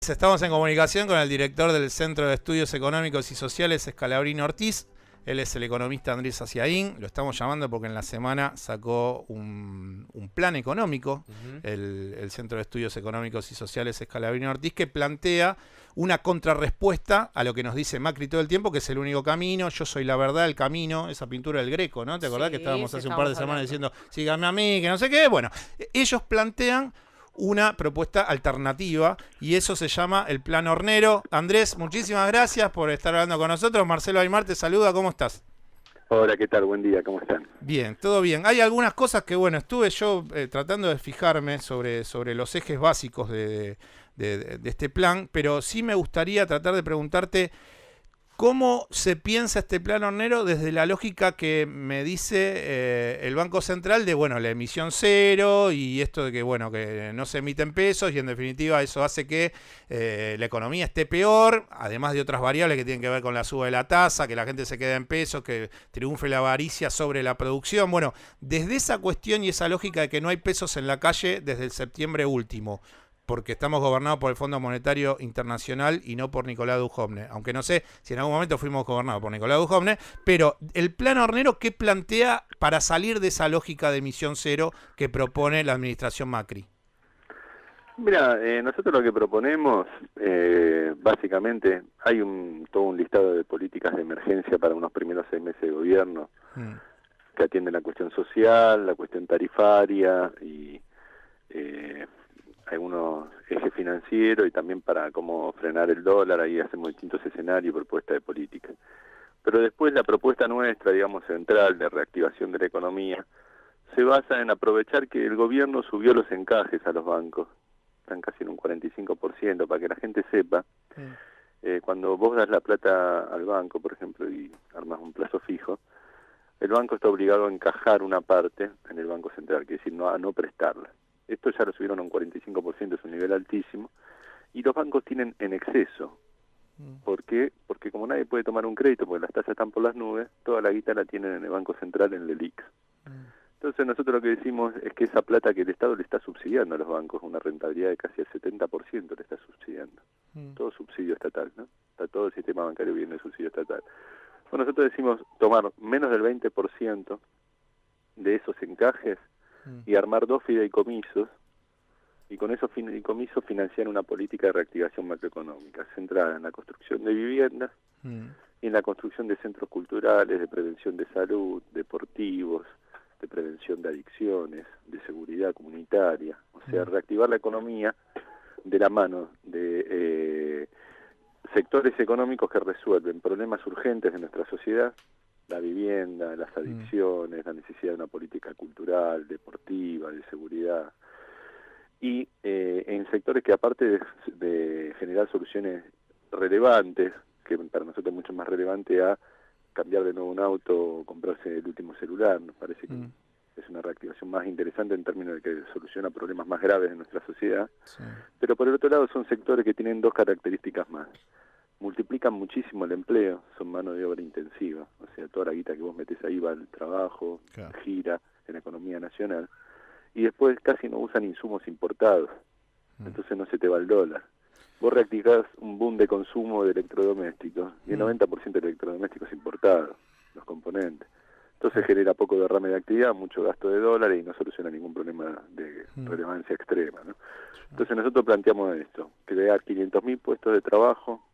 Estamos en comunicación con el director del Centro de Estudios Económicos y Sociales, Scalabrini Ortiz. Él es el economista Andrés Aciaín. Lo estamos llamando porque en la semana sacó un plan económico, el Centro de Estudios Económicos y Sociales Scalabrini Ortiz, que plantea una contrarrespuesta a lo que nos dice Macri todo el tiempo, que es el único camino, yo soy la verdad, el camino, esa pintura del Greco, ¿no? ¿Te acordás que estábamos hace un par de semanas diciendo, síganme a mí, que no sé qué? Bueno, ellos plantean una propuesta alternativa y eso se llama el Plan Hornero. Andrés, muchísimas gracias por estar hablando con nosotros. Marcelo Aymar te saluda, ¿cómo estás? Hola, ¿qué tal? Buen día, ¿cómo están? Bien, todo bien. Hay algunas cosas que, bueno, estuve yo tratando de fijarme sobre los ejes básicos de este plan, pero sí me gustaría tratar de preguntarte ¿cómo se piensa este plan hornero desde la lógica que me dice el Banco Central de, bueno, la emisión cero y esto de que, bueno, que no se emiten pesos y en definitiva eso hace que la economía esté peor, además de otras variables que tienen que ver con la suba de la tasa, que la gente se quede en pesos, que triunfe la avaricia sobre la producción? Bueno, desde esa cuestión y esa lógica de que no hay pesos en la calle desde el septiembre último, porque estamos gobernados por el Fondo Monetario Internacional y no por Nicolás Dujovne. Aunque no sé si en algún momento fuimos gobernados por Nicolás Dujovne, pero el plan hornero, ¿qué plantea para salir de esa lógica de emisión cero que propone la administración Macri? Mira, nosotros lo que proponemos, básicamente, hay todo un listado de políticas de emergencia para unos primeros 6 meses de gobierno, que atienden la cuestión social, la cuestión tarifaria y algunos ejes financieros y también para cómo frenar el dólar. Ahí hacemos distintos escenarios y propuestas de política. Pero después la propuesta nuestra, digamos, central de reactivación de la economía, se basa en aprovechar que el gobierno subió los encajes a los bancos. Están casi en un 45%, para que la gente sepa. Cuando vos das la plata al banco, por ejemplo, y armas un plazo fijo, el banco está obligado a encajar una parte en el Banco Central, que es decir, a no prestarla. Esto ya lo subieron a un 45%, es un nivel altísimo, y los bancos tienen en exceso. ¿Por qué? Porque como nadie puede tomar un crédito, porque las tasas están por las nubes, toda la guita la tienen en el Banco Central, en el LELIQ. Entonces nosotros lo que decimos es que esa plata que el Estado le está subsidiando a los bancos, una rentabilidad de casi el 70% le está subsidiando. Todo subsidio estatal, ¿no? Está todo el sistema bancario viene de subsidio estatal. Bueno, nosotros decimos tomar menos del 20% de esos encajes y armar 2 fideicomisos, y con esos fideicomisos financiar una política de reactivación macroeconómica centrada en la construcción de viviendas y en la construcción de centros culturales, de prevención de salud, deportivos, de prevención de adicciones, de seguridad comunitaria. O sea, reactivar la economía de la mano de sectores económicos que resuelven problemas urgentes de nuestra sociedad: la vivienda, las adicciones, la necesidad de una política cultural, deportiva, de seguridad, y en sectores que, aparte de generar soluciones relevantes, que para nosotros es mucho más relevante a cambiar de nuevo un auto o comprarse el último celular, nos parece que es una reactivación más interesante en términos de que soluciona problemas más graves de nuestra sociedad. Pero por el otro lado son sectores que tienen 2 características más: multiplican muchísimo el empleo, son mano de obra intensiva, o sea, toda la guita que vos metés ahí va al trabajo, gira en la economía nacional, y después casi no usan insumos importados, entonces no se te va el dólar. Vos reactivás un boom de consumo de electrodomésticos, y el 90% de electrodomésticos importados, los componentes. Entonces genera poco derrame de actividad, mucho gasto de dólares y no soluciona ningún problema de relevancia extrema, ¿no? Entonces nosotros planteamos esto: crear 500.000 puestos de trabajo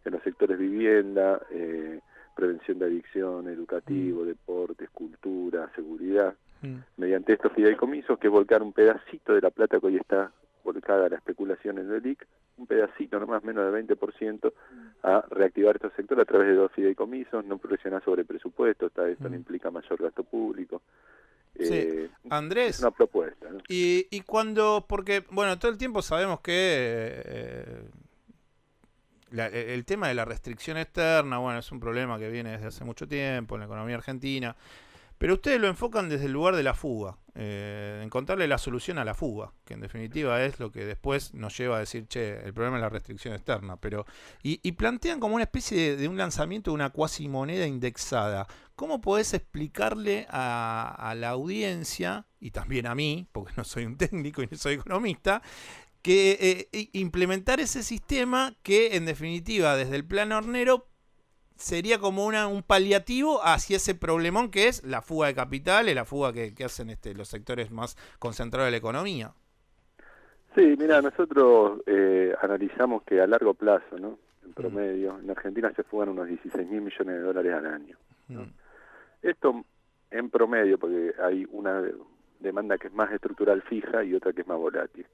en los sectores vivienda, prevención de adicción, educativo, deportes, cultura, seguridad, mediante estos fideicomisos, que volcar un pedacito de la plata que hoy está volcada a la especulación en el LELIQ, un pedacito, no más menos de 20%, a reactivar estos sectores a través de 2 fideicomisos, no presionar sobre presupuestos, esto no implica mayor gasto público. Andrés, es una propuesta, ¿no? Y cuando, porque, bueno, todo el tiempo sabemos que el tema de la restricción externa, bueno, es un problema que viene desde hace mucho tiempo en la economía argentina, pero ustedes lo enfocan desde el lugar de la fuga, encontrarle la solución a la fuga, que en definitiva es lo que después nos lleva a decir, che, el problema es la restricción externa, pero y plantean como una especie de un lanzamiento de una cuasi moneda indexada. ¿Cómo podés explicarle a la audiencia, y también a mí, porque no soy un técnico y no soy economista, que implementar ese sistema que en definitiva desde el plan hornero sería como un paliativo hacia ese problemón que es la fuga de capitales, la fuga que hacen los sectores más concentrados de la economía. Sí, mira, nosotros analizamos que a largo plazo, ¿no? En promedio, en Argentina se fugan unos 16.000 millones de dólares al año, ¿no? Esto en promedio, porque hay una demanda que es más estructural fija y otra que es más volátil.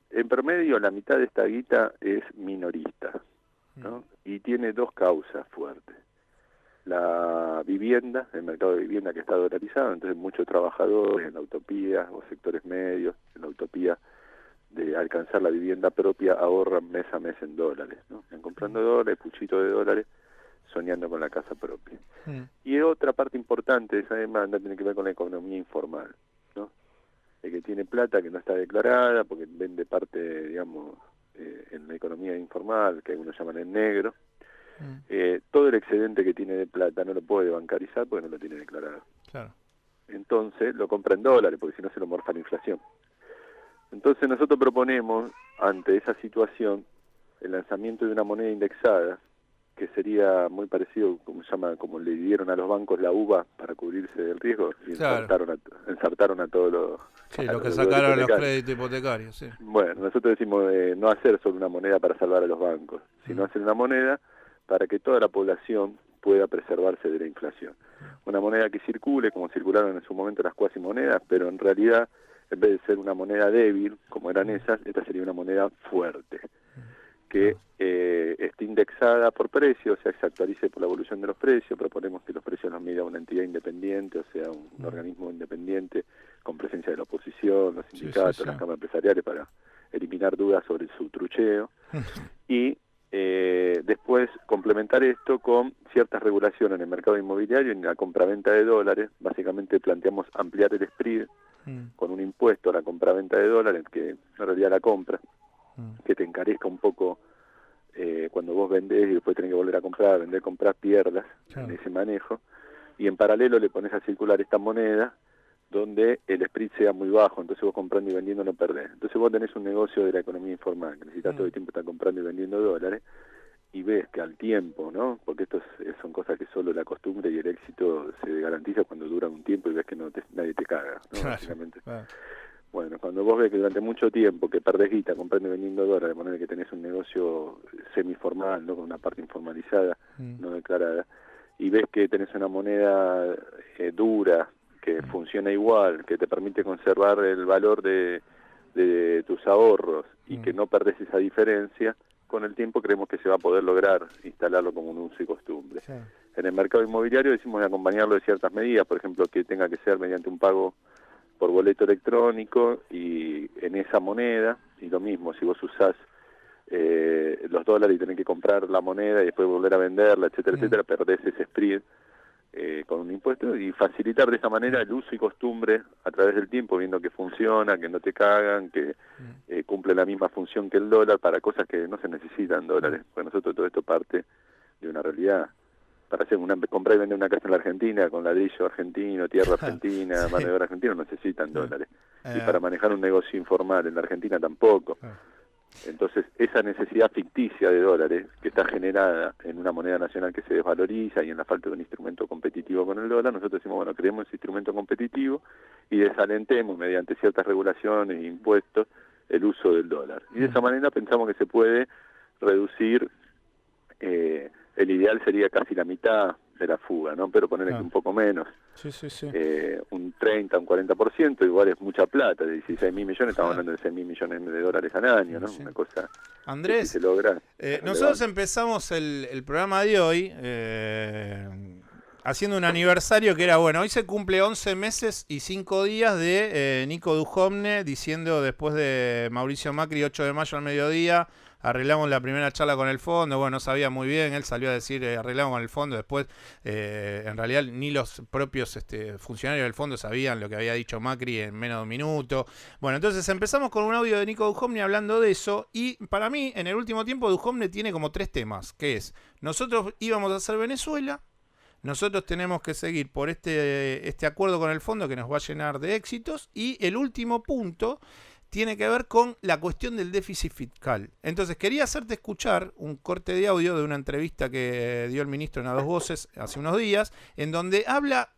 En promedio, la mitad de esta guita es minorista, ¿no? Y tiene dos causas fuertes. La vivienda, el mercado de vivienda que está dolarizado, entonces muchos trabajadores en la utopía o sectores medios, en la utopía de alcanzar la vivienda propia, ahorran mes a mes en dólares, ¿no? Están comprando dólares, puchitos de dólares, soñando con la casa propia. Y otra parte importante de esa demanda tiene que ver con la economía informal, ¿no? El que tiene plata que no está declarada, porque vende parte, digamos, en la economía informal, que algunos llaman en negro, todo el excedente que tiene de plata no lo puede bancarizar porque no lo tiene declarado. Claro. Entonces lo compra en dólares, porque si no se lo morfa la inflación. Entonces nosotros proponemos, ante esa situación, el lanzamiento de una moneda indexada, que sería muy parecido, como le dieron a los bancos la uva para cubrirse del riesgo, y claro, ensartaron a todos los... Sí, lo que sacaron los créditos hipotecarios, sí. Bueno, nosotros decimos no hacer solo una moneda para salvar a los bancos, sino hacer una moneda para que toda la población pueda preservarse de la inflación. Una moneda que circule, como circularon en su momento las cuasimonedas, pero en realidad, en vez de ser una moneda débil, como eran esas, esta sería una moneda fuerte, que esté indexada por precios, o sea, se actualice por la evolución de los precios. Proponemos que los precios los mida una entidad independiente, o sea, un organismo independiente con presencia de la oposición, los sindicatos, las cámaras empresariales, para eliminar dudas sobre su trucheo. Y después complementar esto con ciertas regulaciones en el mercado inmobiliario y en la compraventa de dólares. Básicamente planteamos ampliar el spread con un impuesto a la compraventa de dólares, que en realidad la compra, que te encarezca un poco cuando vos vendés y después tenés que volver a comprar, vender, comprar, pierdas en ese manejo. Y en paralelo le pones a circular esta moneda donde el spread sea muy bajo, entonces vos comprando y vendiendo no perdés. Entonces vos tenés un negocio de la economía informal, que necesitas todo el tiempo estar comprando y vendiendo dólares, y ves que al tiempo, ¿no? Porque esto son cosas que solo la costumbre y el éxito se garantiza cuando duran un tiempo y ves que nadie te caga, ¿no? Básicamente. Bueno, cuando vos ves que durante mucho tiempo que perdés guita comprando y vendiendo dólares, de manera que tenés un negocio semiformal, ¿no? Con una parte informalizada, no declarada, y ves que tenés una moneda dura, que funciona igual, que te permite conservar el valor de tus ahorros y que no perdés esa diferencia, con el tiempo creemos que se va a poder lograr instalarlo como un uso y costumbre. Sí. En el mercado inmobiliario decimos acompañarlo de ciertas medidas, por ejemplo, que tenga que ser mediante un pago por boleto electrónico y en esa moneda, y lo mismo, si vos usás los dólares y tenés que comprar la moneda y después volver a venderla, etcétera, etcétera, perdés ese spread con un impuesto, y facilitar de esa manera el uso y costumbre a través del tiempo, viendo que funciona, que no te cagan, que cumple la misma función que el dólar para cosas que no se necesitan dólares. Pues nosotros todo esto parte de una realidad. Para hacer comprar y vender una casa en la Argentina con ladrillo argentino, tierra argentina, mano de obra argentina, no necesitan dólares. Y para manejar un negocio informal en la Argentina tampoco. Entonces, esa necesidad ficticia de dólares que está generada en una moneda nacional que se desvaloriza y en la falta de un instrumento competitivo con el dólar, nosotros decimos, bueno, creemos ese instrumento competitivo y desalentemos mediante ciertas regulaciones e impuestos el uso del dólar. Y de esa manera pensamos que se puede reducir, el ideal sería casi la mitad de la fuga, ¿no? Pero ponerle un poco menos. Un 30, un 40%, igual es mucha plata, de 16.000 millones, estamos hablando de 6.000 millones de dólares al año, ¿no? Una cosa. Andrés, que si se logra, nosotros empezamos el programa de hoy haciendo un aniversario que era, bueno, hoy se cumple 11 meses y 5 días de Nico Dujovne diciendo después de Mauricio Macri, 8 de mayo al mediodía, arreglamos la primera charla con el fondo. Bueno, no sabía muy bien, él salió a decir arreglamos con el fondo, después en realidad ni los propios funcionarios del fondo sabían lo que había dicho Macri en menos de un minuto. Bueno, entonces empezamos con un audio de Nico Dujovne hablando de eso, y para mí en el último tiempo Dujovne tiene como 3 temas, que es, nosotros íbamos a hacer Venezuela, nosotros tenemos que seguir por este acuerdo con el fondo que nos va a llenar de éxitos, y el último punto tiene que ver con la cuestión del déficit fiscal. Entonces, quería hacerte escuchar un corte de audio de una entrevista que dio el ministro en A Dos Voces hace unos días, en donde habla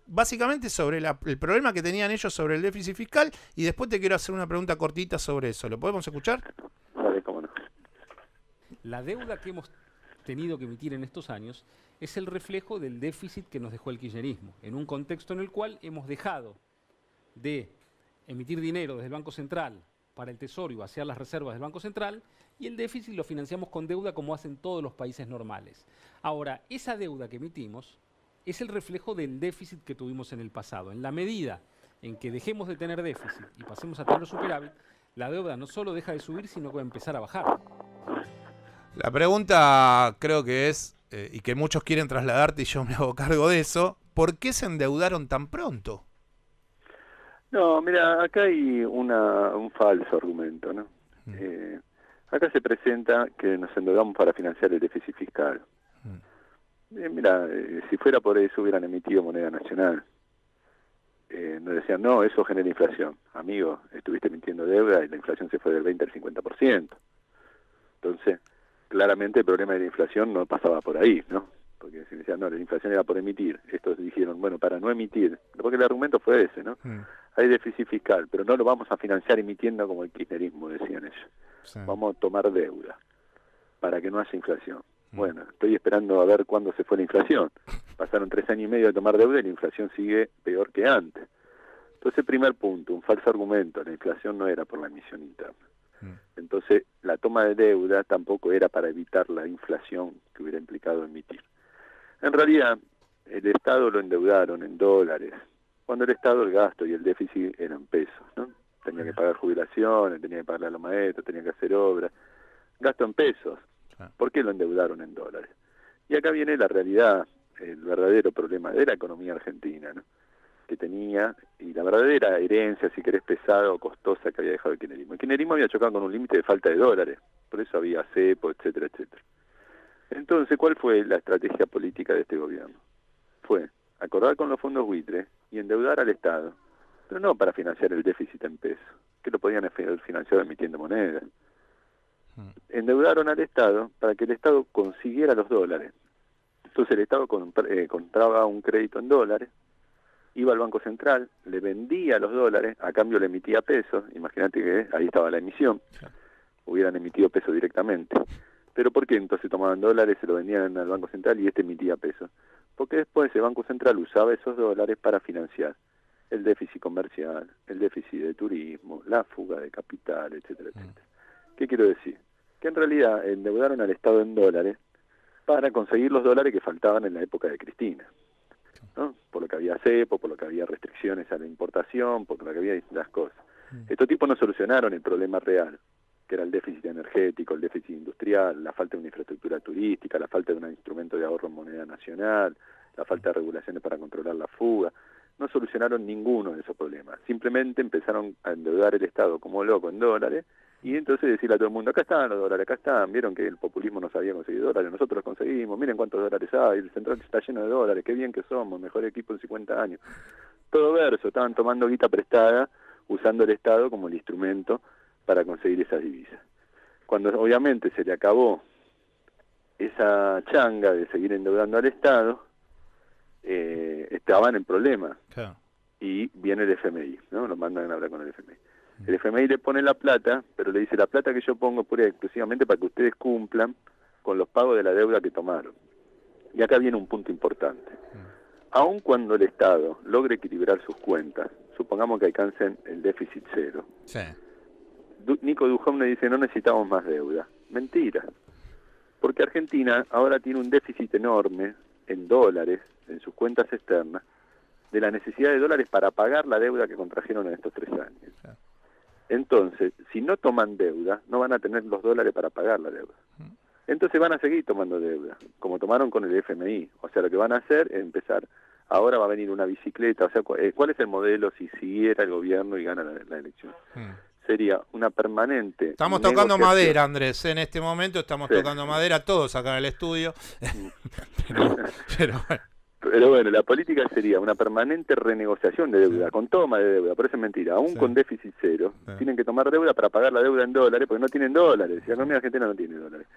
básicamente sobre el problema que tenían ellos sobre el déficit fiscal, y después te quiero hacer una pregunta cortita sobre eso. ¿Lo podemos escuchar? Vale, cómo no. La deuda que hemos tenido que emitir en estos años es el reflejo del déficit que nos dejó el kirchnerismo, en un contexto en el cual hemos dejado de emitir dinero desde el Banco Central para el Tesoro y vaciar las reservas del Banco Central, y el déficit lo financiamos con deuda como hacen todos los países normales. Ahora, esa deuda que emitimos es el reflejo del déficit que tuvimos en el pasado. En la medida en que dejemos de tener déficit y pasemos a tener superávit, la deuda no solo deja de subir, sino que va a empezar a bajar. La pregunta creo que es, y que muchos quieren trasladarte y yo me hago cargo de eso, ¿por qué se endeudaron tan pronto? No, mira, acá hay un falso argumento, ¿no? Acá se presenta que nos endeudamos para financiar el déficit fiscal. Mira, si fuera por eso hubieran emitido moneda nacional. Nos decían, no, eso genera inflación. Amigo, estuviste emitiendo deuda y la inflación se fue del 20 al 50%. Entonces, claramente el problema de la inflación no pasaba por ahí, ¿no? Porque si decían, no, la inflación era por emitir. Estos dijeron, bueno, para no emitir, porque el argumento fue ese, ¿no? Hay déficit fiscal, pero no lo vamos a financiar emitiendo como el kirchnerismo, decían ellos. Sí. Vamos a tomar deuda para que no haya inflación. Bueno, estoy esperando a ver cuándo se fue la inflación. Pasaron 3 años y medio de tomar deuda y la inflación sigue peor que antes. Entonces, primer punto, un falso argumento, la inflación no era por la emisión interna. Entonces, la toma de deuda tampoco era para evitar la inflación que hubiera implicado emitir. En realidad, el Estado lo endeudaron en dólares, cuando el Estado, el gasto y el déficit eran pesos, ¿no? Tenía que pagar jubilaciones, tenía que pagarle a los maestros, tenía que hacer obras, gasto en pesos. ¿Por qué lo endeudaron en dólares? Y acá viene la realidad, el verdadero problema de la economía argentina, ¿no? Que tenía, y la verdadera herencia, si querés, pesada o costosa que había dejado el kirchnerismo. El kirchnerismo había chocado con un límite de falta de dólares, por eso había cepo, etcétera, etcétera. Entonces, ¿cuál fue la estrategia política de este gobierno? Fue acordar con los fondos buitres y endeudar al Estado, pero no para financiar el déficit en pesos, que lo podían haber financiado emitiendo monedas. Endeudaron al Estado para que el Estado consiguiera los dólares. Entonces el Estado compraba un crédito en dólares, iba al Banco Central, le vendía los dólares, a cambio le emitía pesos. Imagínate que ahí estaba la emisión, hubieran emitido pesos directamente. ¿Pero por qué entonces tomaban dólares, se lo vendían al Banco Central y emitía pesos? Porque después el Banco Central usaba esos dólares para financiar el déficit comercial, el déficit de turismo, la fuga de capital, etcétera, etcétera. ¿Qué quiero decir? Que en realidad endeudaron al Estado en dólares para conseguir los dólares que faltaban en la época de Cristina, ¿no? Por lo que había cepo, por lo que había restricciones a la importación, por lo que había distintas cosas. Estos tipos no solucionaron el problema real, que era el déficit energético, el déficit industrial, la falta de una infraestructura turística, la falta de un instrumento de ahorro en moneda nacional, la falta de regulaciones para controlar la fuga. No solucionaron ninguno de esos problemas. Simplemente empezaron a endeudar el Estado como loco en dólares y entonces decirle a todo el mundo, acá están los dólares, acá están, vieron que el populismo no sabía conseguir dólares, nosotros los conseguimos, miren cuántos dólares hay, el central está lleno de dólares, qué bien que somos, mejor equipo en 50 años. Todo verso, estaban tomando guita prestada, usando el Estado como el instrumento para conseguir esas divisas. Cuando obviamente se le acabó esa changa de seguir endeudando al Estado, estaban en problemas. Claro. Y viene el FMI, ¿no? Nos mandan a hablar con el FMI. El FMI le pone la plata, pero le dice, la plata que yo pongo es pura y exclusivamente para que ustedes cumplan con los pagos de la deuda que tomaron. Y acá viene un punto importante. Aun cuando el Estado logre equilibrar sus cuentas, supongamos que alcancen el déficit cero, sí. Nico Duhovne dice, no necesitamos más deuda. Mentira. Porque Argentina ahora tiene un déficit enorme en dólares, en sus cuentas externas, de la necesidad de dólares para pagar la deuda que contrajeron en estos 3 años. Sí. Entonces, si no toman deuda, no van a tener los dólares para pagar la deuda. Entonces van a seguir tomando deuda, como tomaron con el FMI. O sea, lo que van a hacer es empezar, ahora va a venir una bicicleta, o sea, ¿cuál es el modelo si siguiera el gobierno y gana la elección? Sería una permanente... Estamos tocando madera, Andrés, en este momento estamos tocando madera, todos acá en el estudio. pero bueno. Pero bueno, la política sería una permanente renegociación de deuda, con toma de deuda, por eso es mentira, aún con déficit cero. Tienen que tomar deuda para pagar la deuda en dólares, porque no tienen dólares, y la economía argentina no tiene dólares.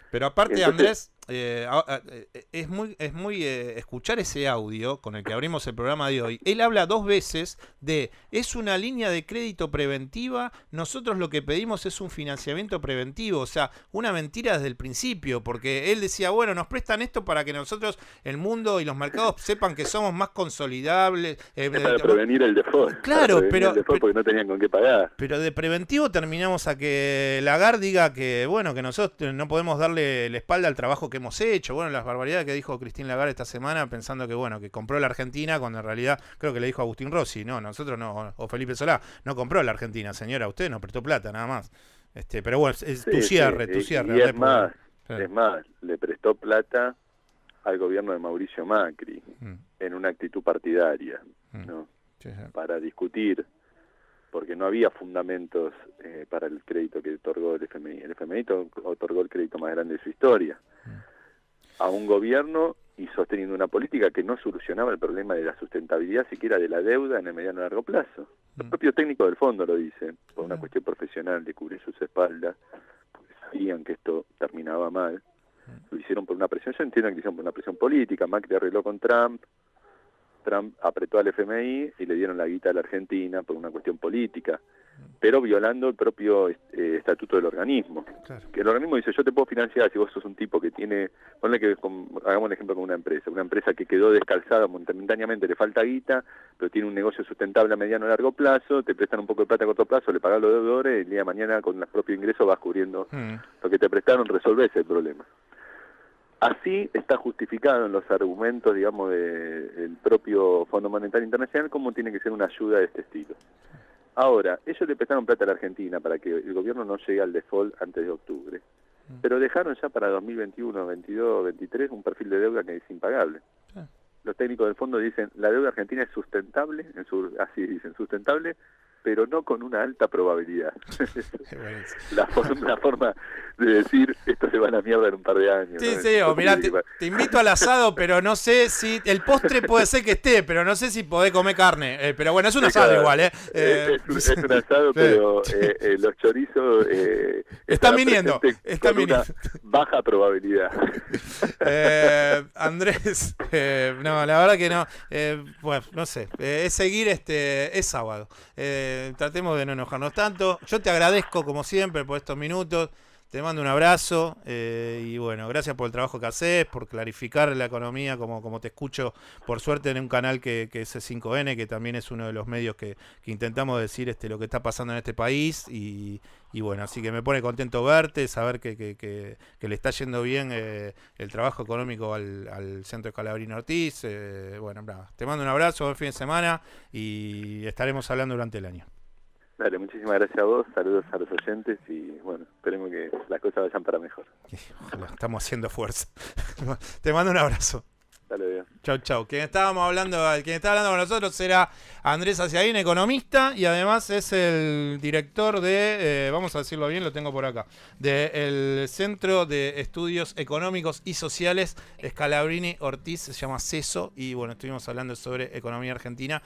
Pero aparte, Entonces, Andrés, es muy escuchar ese audio con el que abrimos el programa de hoy. Él habla 2 veces de, es una línea de crédito preventiva, nosotros lo que pedimos es un financiamiento preventivo, o sea, una mentira desde el principio, porque él decía, bueno, nos prestan esto para que nosotros, el mundo y los mercados sepan que somos más consolidables. Para prevenir el default. Claro, pero... el default porque no tenían con qué pagar. Pero de preventivo terminamos a que Lagarde diga que, bueno, que nosotros no podemos darle la espalda al trabajo que hemos hecho. Bueno, las barbaridades que dijo Christine Lagarde esta semana pensando que, bueno, que compró la Argentina, cuando en realidad creo que le dijo Agustín Rossi, no, nosotros no, o Felipe Solá, no compró la Argentina, señora, usted nos prestó plata, nada más. Pero bueno, es Sí, tu cierre, sí, tu cierre. Y Andrés, es más, le prestó plata al gobierno de Mauricio Macri en una actitud partidaria, ¿no? Sí, sí. Para discutir, porque no había fundamentos para el crédito que otorgó el FMI. El FMI otorgó el crédito más grande de su historia a un gobierno y sosteniendo una política que no solucionaba el problema de la sustentabilidad siquiera de la deuda en el mediano y largo plazo. Los propios técnicos del fondo lo dicen, por una cuestión profesional de cubrir sus espaldas, porque sabían que esto terminaba mal. Lo hicieron por una presión, yo entiendo que lo hicieron por una presión política. Macri arregló con Trump apretó al FMI y le dieron la guita a la Argentina por una cuestión política, pero violando el propio estatuto del organismo. Claro. Que el organismo dice, yo te puedo financiar si vos sos un tipo que tiene, ponle que hagamos un ejemplo con una empresa que quedó descalzada momentáneamente, le falta guita, pero tiene un negocio sustentable a mediano y largo plazo, te prestan un poco de plata a corto plazo, le pagás los deudores, y el día de mañana con los propios ingresos vas cubriendo lo que te prestaron, resolvés el problema. Así está justificado en los argumentos, digamos, del propio Fondo Monetario Internacional cómo tiene que ser una ayuda de este estilo. Ahora, ellos le prestaron plata a la Argentina para que el gobierno no llegue al default antes de octubre, pero dejaron ya para 2021, 22, 23 un perfil de deuda que es impagable. Los técnicos del fondo dicen, la deuda argentina es sustentable, así dicen, sustentable, pero no con una alta probabilidad. la forma de decir, esto se va a la mierda en un par de años. Sí, ¿no? sí, o mirá, te invito al asado, pero no sé si... El postre puede ser que esté, pero no sé si podés comer carne. Pero bueno, es un asado claro, igual, es un asado, pero los chorizos... están viniendo, están viniendo. Baja probabilidad. Andrés, no, la verdad que no. Bueno, no sé, es seguir, es sábado. Tratemos de no enojarnos tanto. Yo te agradezco como siempre por estos minutos. Te mando un abrazo y bueno, gracias por el trabajo que haces, por clarificar la economía como te escucho, por suerte en un canal que es C5N, que también es uno de los medios que intentamos decir lo que está pasando en este país y bueno, así que me pone contento verte, saber que le está yendo bien el trabajo económico al Centro Scalabrini Ortiz. Bueno, nada, te mando un abrazo, buen fin de semana y estaremos hablando durante el año. Dale, muchísimas gracias a vos, saludos a los oyentes y bueno, esperemos que las cosas vayan para mejor. Ojalá, estamos haciendo fuerza. Te mando un abrazo. Dale, bien. Chau, chau. Quien estaba hablando con nosotros era Andrés Aciaín, economista, y además es el director de, vamos a decirlo bien, lo tengo por acá, del Centro de Estudios Económicos y Sociales Scalabrini Ortiz, se llama CESO, y bueno, estuvimos hablando sobre economía argentina.